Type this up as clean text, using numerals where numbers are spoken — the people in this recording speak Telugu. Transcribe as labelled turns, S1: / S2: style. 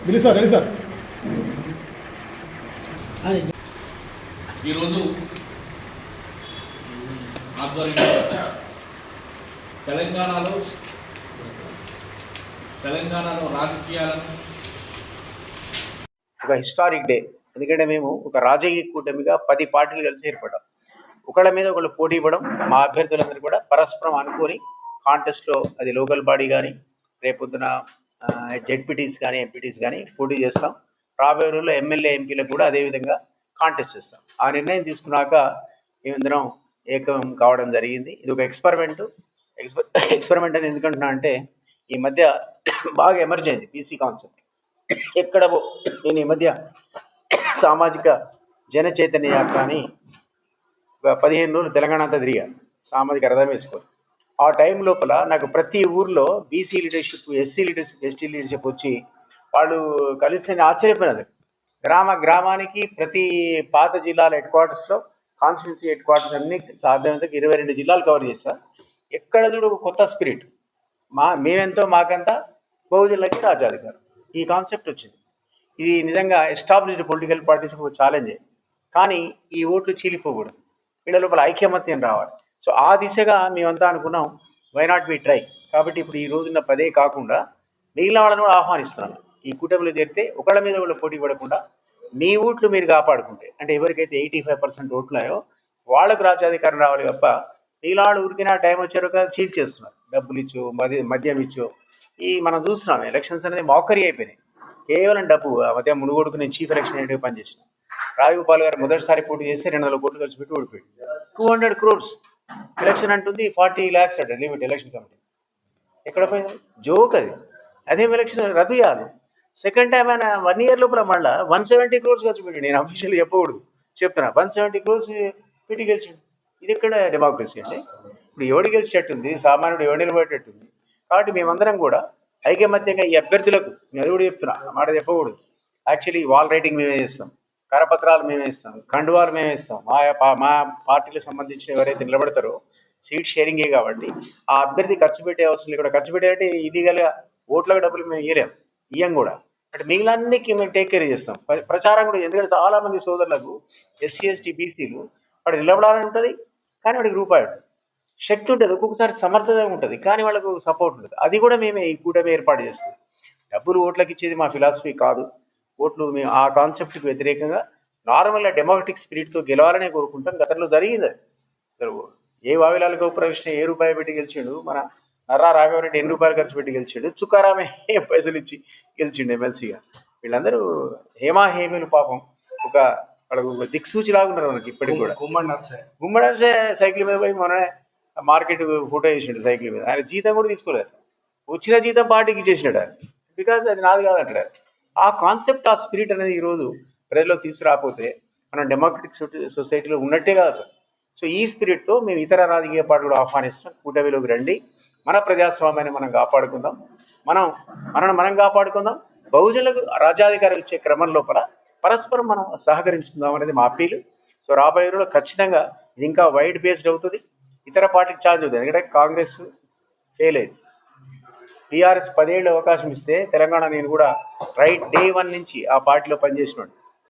S1: రెడీ సార్
S2: ఈరోజు ఆధ్వర్యంలో తెలంగాణలో రాజకీయాలను
S3: ఒక హిస్టారిక్ డే. ఎందుకంటే మేము ఒక రాజకీయ కూటమిగా 10 పార్టీలు కలిసి ఏర్పడ్డాం. ఒకళ్ళ మీద ఒకళ్ళు పోటీ ఇవ్వడం, మా అభ్యర్థులందరూ కూడా పరస్పరం అనుకొని కాంటెస్ట్లో అది లోకల్ బాడీ కానీ రేపొద్దున జెడ్పీటీస్ కానీ ఎంపీటీస్ కానీ పోటీ చేస్తాం. రాబోయే రోజుల్లో ఎమ్మెల్యే ఎంపీలకు కూడా అదేవిధంగా కాంటెస్ట్ చేస్తాం. ఆ నిర్ణయం తీసుకున్నాక మేమందరం ఏకం కావడం జరిగింది. ఇది ఒక ఎక్స్పెరిమెంట్ అని ఎందుకంటున్నా అంటే ఈ మధ్య బాగా ఎమర్జ్ అయింది బీసీ కాన్సెప్ట్. ఎక్కడ నేను ఈ మధ్య సామాజిక జన చైతన్య యాత్ర అని 15 రోజులు తెలంగాణ అంతా తిరిగాను సామాజిక అర్థం వేసుకొని. ఆ టైం లోపల నాకు ప్రతి ఊర్లో BC leadership, SC leadership, ST leadership వచ్చి వాళ్ళు కలిసి నేను ఆశ్చర్యపోయినది. గ్రామానికి ప్రతి పాత జిల్లాల హెడ్ క్వార్టర్స్లో కాన్స్టిట్యున్సీ హెడ్ క్వార్టర్స్ అన్ని సాధ్యమైనంత 22 జిల్లాలు కవర్ చేస్తా. ఎక్కడ చూడు ఒక కొత్త స్పిరిట్. మేమెంతో మాకంతా బహుజనులకి రాజ్యాధికారం, ఈ కాన్సెప్ట్ వచ్చింది. ఇది నిజంగా ఎస్టాబ్లిష్డ్ పొలిటికల్ పార్టీస్ ఒక ఛాలెంజే. కానీ ఈ ఓట్లు చీలిపోకూడదు, వీళ్ళ లోపల ఐక్యమత్యం రావాలి. సో ఆ దిశగా మేమంతా అనుకున్నాం, వై నాట్ బి ట్రై. కాబట్టి ఇప్పుడు ఈ రోజున్న 10 కాకుండా మిగిలిన వాళ్ళని కూడా ఆహ్వానిస్తున్నాను. ఈ కూటమిలో చేరితే ఒకళ్ళ మీద వాళ్ళు పోటీ పడకుండా మీ ఓట్లు మీరు కాపాడుకుంటే, అంటే ఎవరికైతే 85% ఓట్లాయో వాళ్ళకు రాజ్యాధికారం రావాలి తప్ప మిగిలిన వాళ్ళు ఊరికినా టైం వచ్చారు చీల్చేస్తున్నారు. డబ్బులు ఇచ్చో మద్యం ఇచ్చో ఈ మనం చూస్తున్నాం ఎలక్షన్స్ అనేది మోకరీ అయిపోయినాయి. కేవలం డబ్బు. ఆ మధ్య మునుగోడుకు నేను చీఫ్ ఎలక్షన్ ఏజెంట్గా పనిచేసిన రాజగోపాల్ గారు మొదటిసారి పోటీ చేస్తే 200 కోట్లు ఖర్చు పెట్టి ఓడిపోయాడు. 200 crores ఎలక్షన్ అంటుంది, 40 lakhs అట లిమిట్ ఎలక్షన్ కమిటీ. ఎక్కడ పోయింది? జోక్ అది. అదేం ఎలక్షన్ రద్దు చేయాలి. సెకండ్ టైం ఆయన 1 year లోపల మళ్ళీ 170 crores ఖర్చు పెట్టాడు. నేను అఫీషియల్ చెప్పకూడదు, చెప్తున్నా. 170 crores పెట్టి గెలిచాడు. ఇది ఎక్కడ డెమోక్రసీ అంటే? ఇప్పుడు ఎవడు గెలిచేటట్టుంది, సామాన్యుడు ఎవడు నిలబడేటట్టుంది. కాబట్టి మేమందరం కూడా ఐకమత్యంగా ఈ అభ్యర్థులకు, నేను అది కూడా చెప్తున్నా, మాట చెప్పకూడదు. యాక్చువల్లీ వాల్ రైటింగ్ మేమే ఇస్తాం, కరపత్రాలు మేమే ఇస్తాం, కండువాలు మేమే ఇస్తాం. మా పార్టీలకు సంబంధించిన ఎవరైతే నిలబడతారో సీట్ షేరింగే. కాబట్టి ఆ అభ్యర్థి ఖర్చు పెట్టే అవసరం లేకుండా, ఖర్చు పెట్టేటంటే ఇల్లీగల్గా ఓట్లకు డబ్బులు మేము ఇయ్యం కూడా. అంటే మిగిలినన్నికి మేము టేక్ కేర్ చేస్తాం. ప్రచారం కూడా, ఎందుకంటే చాలామంది సోదరులకు ఎస్సీ ఎస్టీ బీసీలు వాడు నిలబడాలని ఉంటుంది, కానీ వాడికి రూపాయి శక్తి ఉంటుంది, ఒక్కొక్కసారి సమర్థత ఉంటుంది, కానీ వాళ్ళకు సపోర్ట్ ఉంటుంది. అది కూడా మేమే ఈ కూటమి ఏర్పాటు చేస్తాం. డబ్బులు ఓట్లకు ఇచ్చేది మా ఫిలాసఫీ కాదు. ఓట్లు మేము ఆ కాన్సెప్ట్కి వ్యతిరేకంగా నార్మల్గా డెమోక్రటిక్ స్పిరిట్తో గెలవాలనే కోరుకుంటాం. గతంలో జరిగింది. అసలు ఏ వావిలాల గోపురకృష్ణ ఏ రూపాయి పెట్టి గెలిచాడు, మన నర్రా రాఘవరెడ్డి ఎన్ని రూపాయలు ఖర్చు పెట్టి గెలిచాడు, చుక్కారామే పైసలు ఇచ్చి గెలిచిండు ఎమ్మెల్సీగా. వీళ్ళందరూ హేమీలు పాపం ఒక వాళ్ళకు దిక్సూచిలాగా ఉన్నారు మనకి ఇప్పటికి కూడా. గుమ్మడి నర్సే సైకిల్ మీద పోయి మొన్న మార్కెట్ ఫోటో వేసిండు సైకిల్ మీద. ఆయన జీతం కూడా తీసుకోలేదు, వచ్చిన జీతం పార్టీకి ఇచ్చేసినాడు ఆయన. బికాజ్ అది నాది కాదంటాడు. ఆ కాన్సెప్ట్, ఆ స్పిరిట్ అనేది ఈరోజు ప్రజల్లో తీసుకురాకపోతే మనం డెమోక్రటిక్ సొసైటీలో ఉన్నట్టే కాదు సార్. సో ఈ స్పిరిట్తో మేము ఇతర రాజకీయ పార్టీలు ఆహ్వానిస్తున్నాం, కూటమిలోకి రండి. మన ప్రజాస్వామ్యాన్ని మనం కాపాడుకుందాం, మనం కాపాడుకుందాం. బహుజనులకు రాజ్యాధికారం ఇచ్చే క్రమం లోపల పరస్పరం మనం సహకరించుకుందాం అనేది మా అప్పీలు. సో రాబోయే రోజుల్లో ఖచ్చితంగా ఇది ఇంకా వైడ్ బేస్డ్ అవుతుంది, ఇతర పార్టీకి ఛార్జ్ అవుతుంది. ఎందుకంటే కాంగ్రెస్ ఫెయిల్ అయింది, టీఆర్ఎస్ 10 ఏళ్ళు అవకాశం ఇస్తే తెలంగాణ, నేను కూడా డే 1 నుంచి ఆ పార్టీలో పనిచేసినాడు.